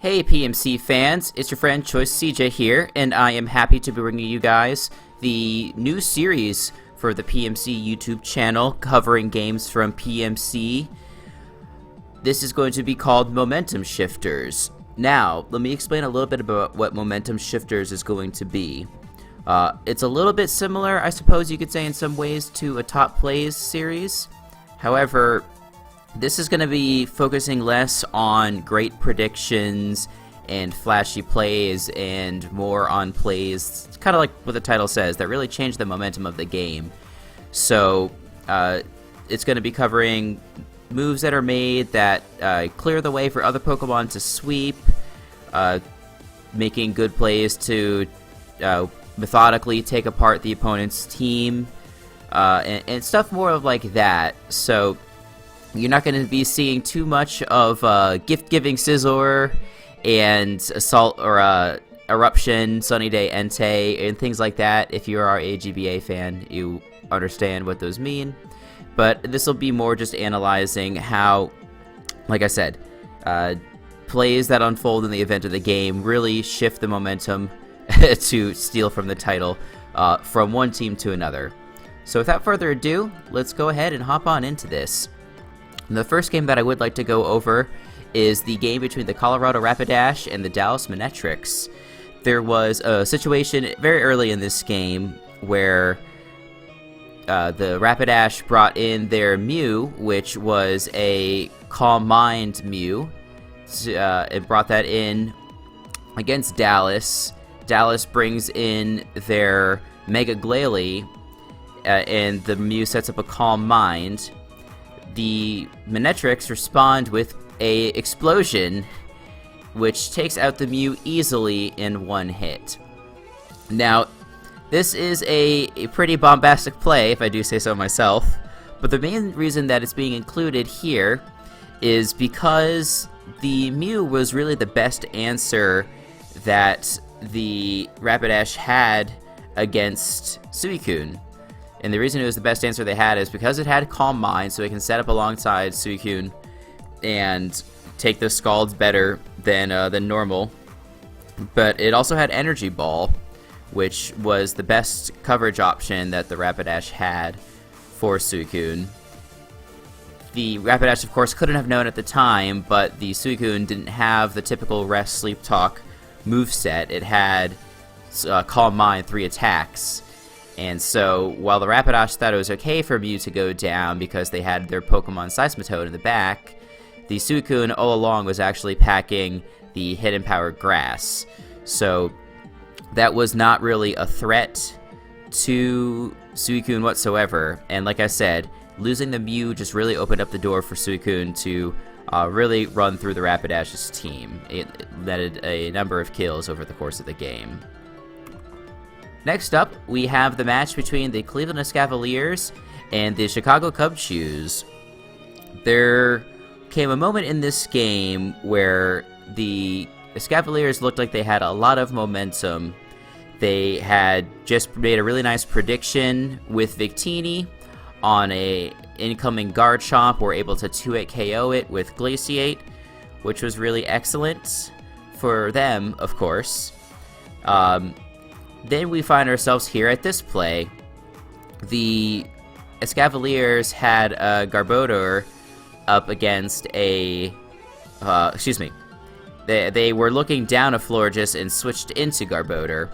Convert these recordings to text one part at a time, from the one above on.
Hey PMC fans, it's your friend Choice CJ here, and I am happy to be bringing you guys the new series for the PMC YouTube channel covering games from PMC. This is going to be called Momentum Shifters. Now, let me explain a little bit about what Momentum Shifters is going to be. It's a little bit similar, I suppose you could say in some ways, to a Top Plays series. However, this is going to be focusing less on great predictions and flashy plays and more on plays, kind of like what the title says, that really change the momentum of the game. So it's going to be covering moves that are made that clear the way for other Pokemon to sweep, making good plays to methodically take apart the opponent's team, and stuff more of like that. So you're not going to be seeing too much of gift-giving Scizor and Assault or Eruption, Sunny Day Entei, and things like that. If you are a GBA fan, you understand what those mean. But this will be more just analyzing how, like I said, plays that unfold in the event of the game really shift the momentum to steal from the title from one team to another. So without further ado, let's go ahead and hop on into this. The first game that I would like to go over is the game between the Colorado Rapidash and the Dallas Manectrics. There was a situation very early in this game where the Rapidash brought in their Mew, which was a Calm Mind Mew. It brought that in against Dallas. Dallas brings in their Mega Glalie, and the Mew sets up a Calm Mind. The Manectrics respond with a explosion, which takes out the Mew easily in one hit. Now, this is a pretty bombastic play, if I do say so myself, but the main reason that it's being included here is because the Mew was really the best answer that the Rapidash had against Suicune. And the reason it was the best answer they had is because it had Calm Mind, so it can set up alongside Suicune and take the Scalds better than normal. But it also had Energy Ball, which was the best coverage option that the Rapidash had for Suicune. The Rapidash, of course, couldn't have known at the time, but the Suicune didn't have the typical Rest, Sleep, Talk moveset. It had Calm Mind, 3 attacks. And so, while the Rapidash thought it was okay for Mew to go down because they had their Pokemon Seismitoad in the back, the Suicune all along was actually packing the Hidden Power Grass. So, that was not really a threat to Suicune whatsoever. And like I said, losing the Mew just really opened up the door for Suicune to really run through the Rapidash's team. It netted a number of kills over the course of the game. Next up, we have the match between the Cleveland Escavaliers and the Chicago Cubchus. There came a moment in this game where the Escavaliers looked like they had a lot of momentum. They had just made a really nice prediction with Victini on a incoming Garchomp, were able to 2-hit KO it with Glaciate, which was really excellent for them, of course. Then we find ourselves here at this play. The Escavaliers had a Garbodor up against a... They were looking down a Florges and switched into Garbodor.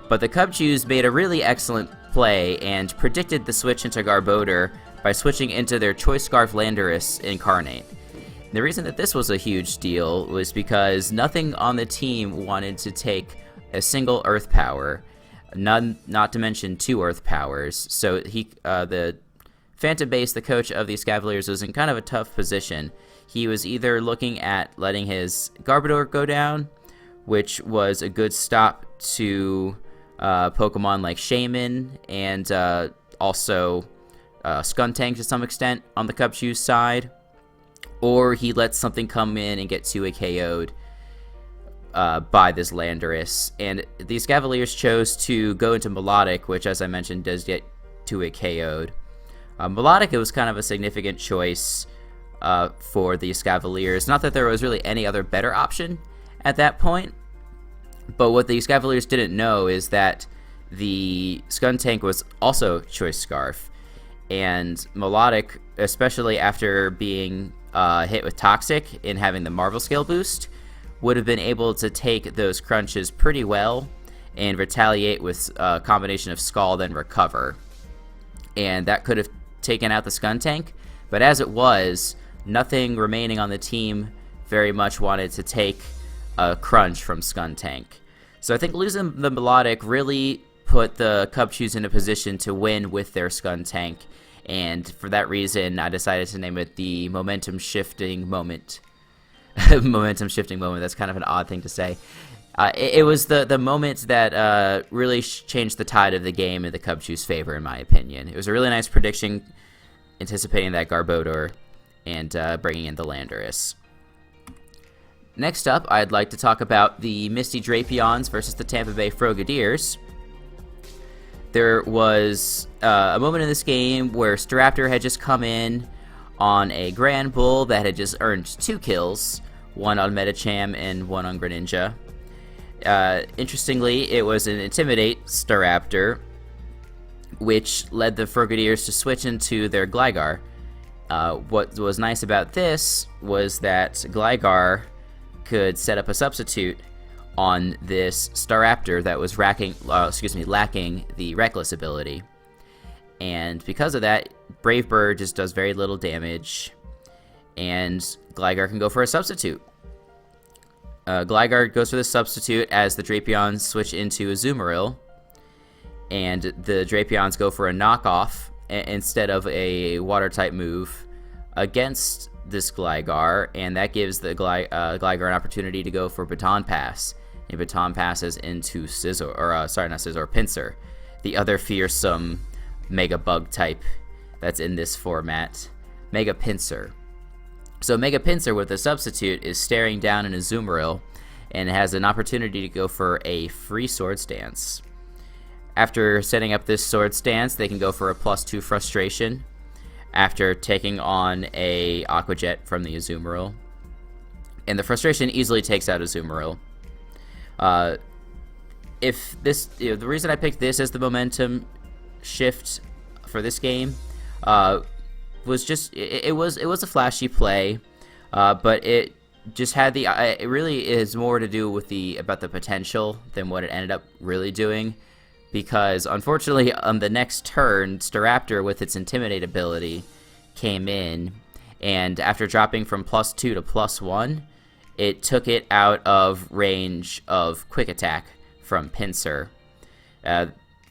But the Cubchus made a really excellent play and predicted the switch into Garbodor by switching into their Choice Scarf Landorus Incarnate. The reason that this was a huge deal was because nothing on the team wanted to take a single Earth Power. Not to mention 2 Earth Powers. So the Phantom Base, the coach of the Escavaliers, was in kind of a tough position. He was either looking at letting his Garbodor go down, which was a good stop to Pokemon like Shaman and also Skuntank to some extent on the Cubchus side, or he lets something come in and get 2-hit KO'd by this Landorus. And the Escavaliers chose to go into Melodic, which, as I mentioned, does get 2-hit KO'd. Melodic, it was kind of a significant choice for the Escavaliers. Not that there was really any other better option at that point. But what the Cavaliers didn't know is that the Skuntank was also Choice Scarf, and Melodic, especially after being hit with Toxic and having the Marvel Scale boost, would have been able to take those crunches pretty well and retaliate with a combination of Scald and Recover. And that could have taken out the Skuntank, but as it was, nothing remaining on the team very much wanted to take a crunch from Skuntank. So I think losing the Melodic really put the Cubchoo's in a position to win with their Skuntank, and for that reason, I decided to name it the Momentum Shifting Moment. Momentum Shifting Moment, that's kind of an odd thing to say. It was the moment that really changed the tide of the game in the Cubchoo's favor, in my opinion. It was a really nice prediction, anticipating that Garbodor and bringing in the Landorus. Next up, I'd like to talk about the Misty Drapions versus the Tampa Bay Frogadiers. There was a moment in this game where Staraptor had just come in on a Grand Bull that had just earned 2 kills, one on Medicham and one on Greninja. Interestingly, it was an Intimidate Staraptor, which led the Frogadiers to switch into their Gligar. What was nice about this was that Gligar could set up a substitute on this Staraptor that was lacking the Reckless ability. And because of that, Brave Bird just does very little damage, and Gligar can go for a substitute. Gligar goes for the substitute as the Drapions switch into Azumarill, and the Drapions go for a knockoff instead of a Water-type move against this Gligar, and that gives the Gligar an opportunity to go for Baton Pass. And Baton passes into Pinsir, the other fearsome Mega Bug type that's in this format, Mega Pinsir. So Mega Pinsir with the substitute is staring down an Azumarill and has an opportunity to go for a free Swords Dance. After setting up this Swords Dance, they can go for a +2 Frustration after taking on a Aqua Jet from the Azumarill. And the Frustration easily takes out Azumarill. The reason I picked this as the momentum shift for this game was just it was a flashy play, but it just had it really is more to do with about the potential than what it ended up really doing, because unfortunately on the next turn, Staraptor with its Intimidate ability came in, and after dropping from +2 to +1, it took it out of range of Quick Attack from Pinsir.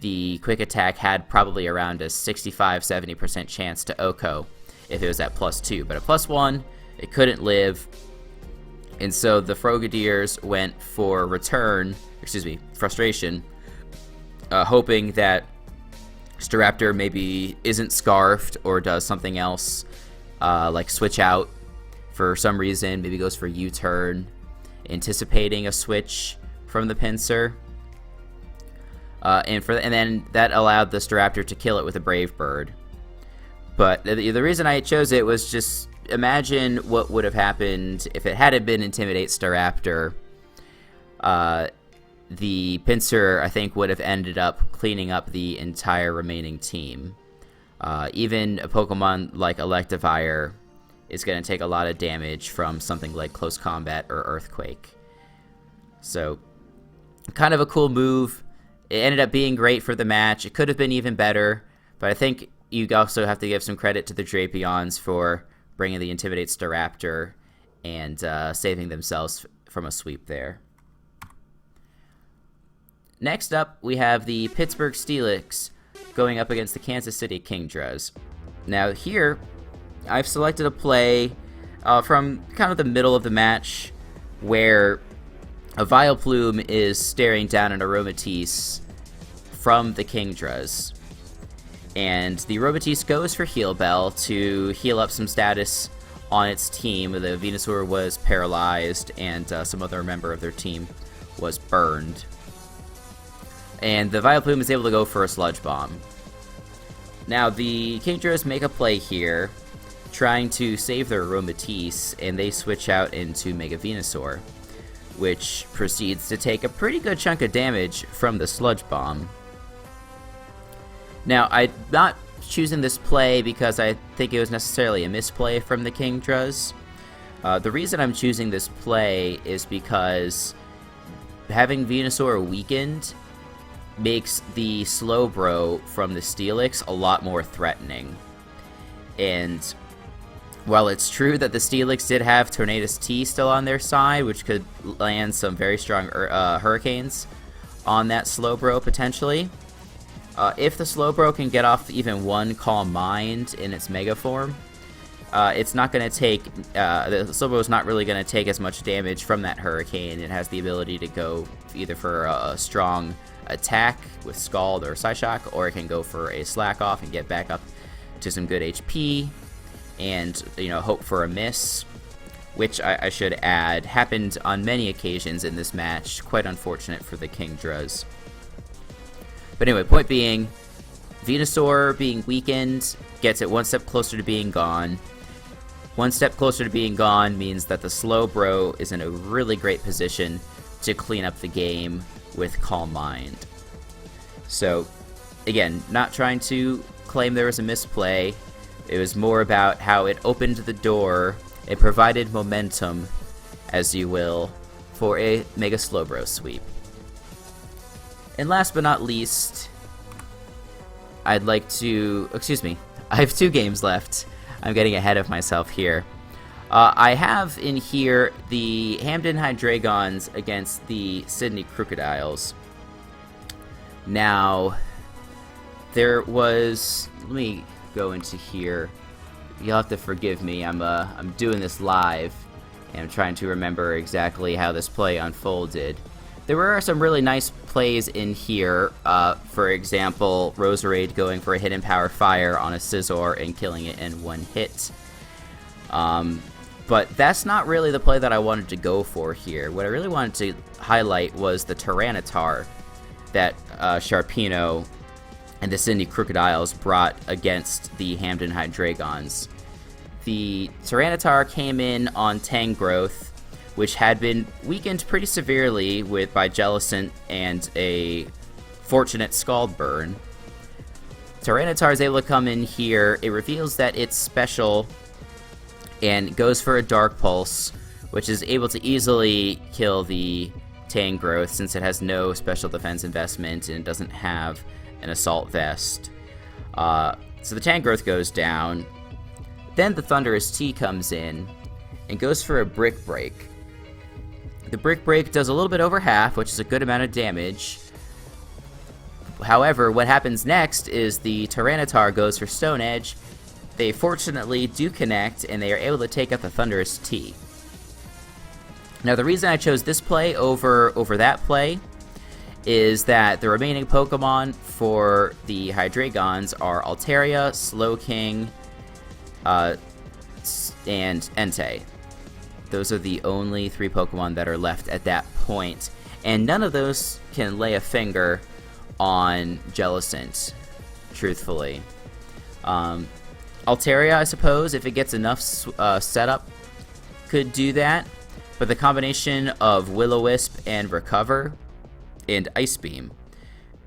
The Quick Attack had probably around a 65-70% chance to OHKO if it was at +2, but at +1, it couldn't live, and so the Frogadiers went for Frustration, hoping that Staraptor maybe isn't Scarfed or does something else, like switch out for some reason, maybe goes for U-turn, anticipating a switch from the Pinsir. And then that allowed the Staraptor to kill it with a Brave Bird. But the reason I chose it was just imagine what would have happened if it hadn't been Intimidate Staraptor. The Pinsir, I think, would have ended up cleaning up the entire remaining team. Even a Pokemon like Electivire is going to take a lot of damage from something like Close Combat or Earthquake. So, kind of a cool move. It ended up being great for the match. It could have been even better, but I think you also have to give some credit to the Drapions for bringing the Intimidate Staraptor and saving themselves from a sweep there. Next up, we have the Pittsburgh Steelix going up against the Kansas City Kingdras. Now here, I've selected a play from kind of the middle of the match where a Vileplume is staring down an Aromatisse from the Kingdras. And the Aromatisse goes for Heal Bell to heal up some status on its team. The Venusaur was paralyzed and some other member of their team was burned. And the Vileplume is able to go for a Sludge Bomb. Now the Kingdras make a play here, trying to save their Aromatisse, and they switch out into Mega Venusaur, which proceeds to take a pretty good chunk of damage from the Sludge Bomb. Now, I'm not choosing this play because I think it was necessarily a misplay from the Kingdras. The reason I'm choosing this play is because having Venusaur weakened makes the Slowbro from the Steelix a lot more threatening. And while it's true that the Steelix did have Tornadus T still on their side, which could land some very strong Hurricanes on that Slowbro potentially, if the Slowbro can get off even one Calm Mind in its Mega Form, it's not going to take, the Slowbro is not really going to take as much damage from that Hurricane. It has the ability to go either for a strong attack with Scald or Psyshock, or it can go for a Slack Off and get back up to some good HP, and, you know, hope for a miss, which I should add happened on many occasions in this match. Quite unfortunate for the Kingdras. But anyway, point being, Venusaur being weakened gets it one step closer to being gone. One step closer to being gone means that the Slowbro is in a really great position to clean up the game with Calm Mind. So, again, not trying to claim there was a misplay. It was more about how it opened the door. It provided momentum, as you will, for a Mega Slowbro sweep. And last but not least, I'd like to... Excuse me. I have 2 games left. I'm getting ahead of myself here. I have in here the Hamden Hydreigons against the Sydney Crocodiles. Now, there was... Let me go into here. You'll have to forgive me. I'm doing this live, and I'm trying to remember exactly how this play unfolded. There were some really nice plays in here. For example, Roserade going for a Hidden Power Fire on a Scizor and killing it in one hit. But that's not really the play that I wanted to go for here. What I really wanted to highlight was the Tyranitar that Sharpeeno and the Sydney Crocodiles brought against the Hamden Hydreigons. The Tyranitar came in on Tangrowth, which had been weakened pretty severely by Jellicent and a fortunate Scald Burn. Tyranitar is able to come in here. It reveals that it's special and goes for a Dark Pulse, which is able to easily kill the Tangrowth since it has no special defense investment and it doesn't have an Assault Vest. So the Tangrowth goes down. Then the Thunderous T comes in and goes for a Brick Break. The Brick Break does a little bit over half, which is a good amount of damage. However, what happens next is the Tyranitar goes for Stone Edge. They fortunately do connect, and they are able to take out the Thunderous T. Now, the reason I chose this play over that play is that the remaining Pokemon for the Hydreigons are Altaria, Slowking, and Entei. Those are the only 3 Pokemon that are left at that point, and none of those can lay a finger on Jellicent, truthfully. Altaria, I suppose, if it gets enough setup, could do that, but the combination of Will-O-Wisp and Recover and Ice Beam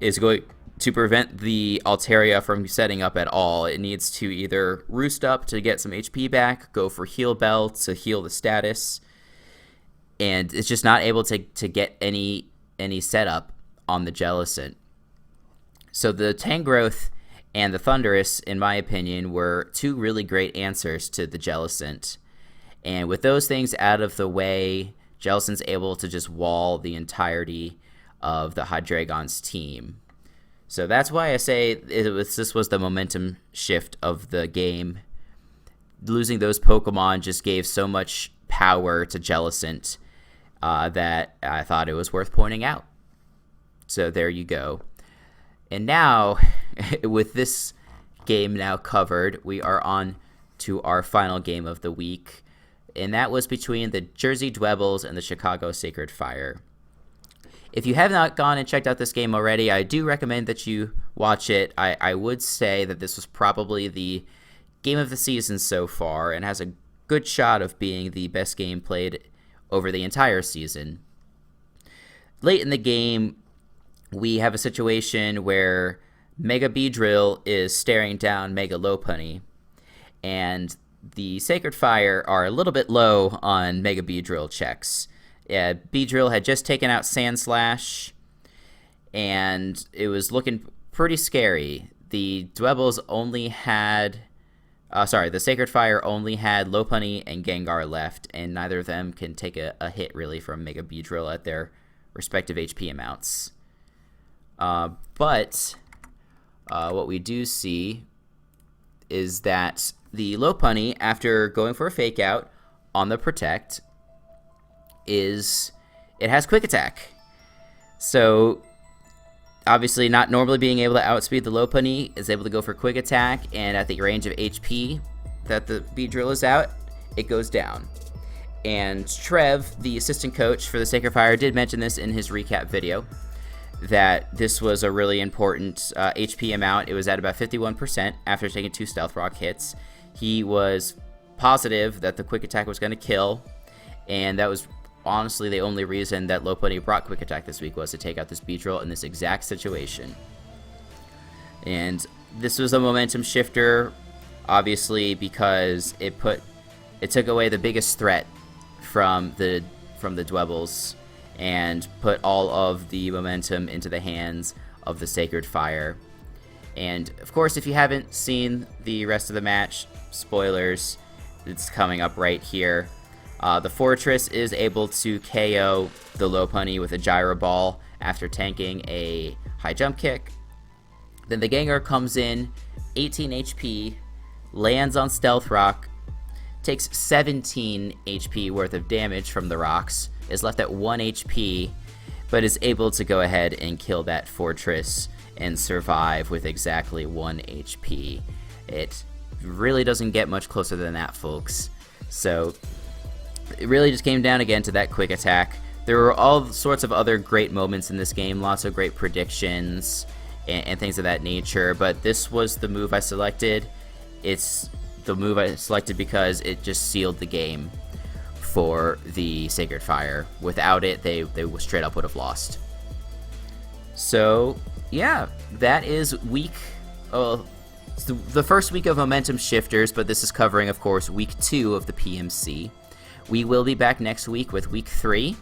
is going to prevent the Altaria from setting up at all. It needs to either roost up to get some HP back, go for Heal Bell to heal the status, and it's just not able to get any setup on the Jellicent. So the Tangrowth and the Thundurus, in my opinion, were 2 really great answers to the Jellicent. And with those things out of the way, Jellicent's able to just wall the entirety of the Hydreigon's team. So that's why I say this was the momentum shift of the game. Losing those Pokemon just gave so much power to Jellicent that I thought it was worth pointing out. So there you go. And now, with this game now covered, we are on to our final game of the week. And that was between the Jersey Dwebbles and the Chicago Sacred Fire. If you have not gone and checked out this game already, I do recommend that you watch it. I would say that this was probably the game of the season so far and has a good shot of being the best game played over the entire season. late in the game, we have a situation where Mega Beedrill is staring down Mega Lopunny, and the Sacred Fire are a little bit low on Mega Beedrill checks. Beedrill had just taken out Sandslash, and it was looking pretty scary. The Dwebbles only had... the Sacred Fire only had Lopunny and Gengar left, and neither of them can take a hit, really, from Mega Beedrill at their respective HP amounts. But what we do see is that the Lopunny, after going for a Fake Out on the Protect, it has Quick Attack. So, obviously not normally being able to outspeed the Lopunny, is able to go for Quick Attack, and at the range of HP that the Beedrill is out, it goes down. And Trev, the assistant coach for the Sacred Fire, did mention this in his recap video, that this was a really important HP amount. It was at about 51% after taking 2 Stealth Rock hits. He was positive that the Quick Attack was going to kill, and that was honestly the only reason that Lopunny brought Quick Attack this week, was to take out this Beedrill in this exact situation. And this was a momentum shifter, obviously, because it took away the biggest threat from the Dwebbles and put all of the momentum into the hands of the Sacred Fire. And of course, if you haven't seen the rest of the match, spoilers, it's coming up right here. The Fortress is able to KO the Lopunny with a Gyro Ball after tanking a high jump kick. Then the Gengar comes in, 18 HP, lands on Stealth Rock, takes 17 HP worth of damage from the rocks, is left at 1 HP, but is able to go ahead and kill that Fortress and survive with exactly 1 HP. It really doesn't get much closer than that, folks. So it really just came down again to that Quick Attack. There were all sorts of other great moments in this game, lots of great predictions and things of that nature, but this was the move I selected. It's the move I selected because it just sealed the game for the Sacred Fire. Without it, they straight up would have lost. So yeah, that is the first week of Momentum Shifters, but this is covering, of course, week 2 of the PMC. We will be back next week with week 3,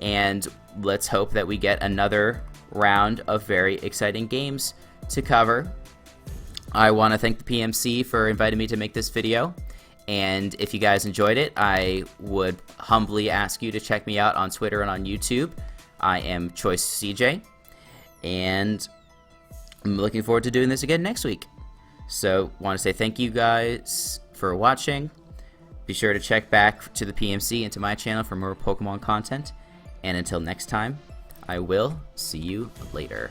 and let's hope that we get another round of very exciting games to cover. I want to thank the PMC for inviting me to make this video, and if you guys enjoyed it, I would humbly ask you to check me out on Twitter and on YouTube. I am ChoiceCJ, and I'm looking forward to doing this again next week. So, want to say thank you guys for watching. Be sure to check back to the PMC and to my channel for more Pokemon content. And until next time, I will see you later.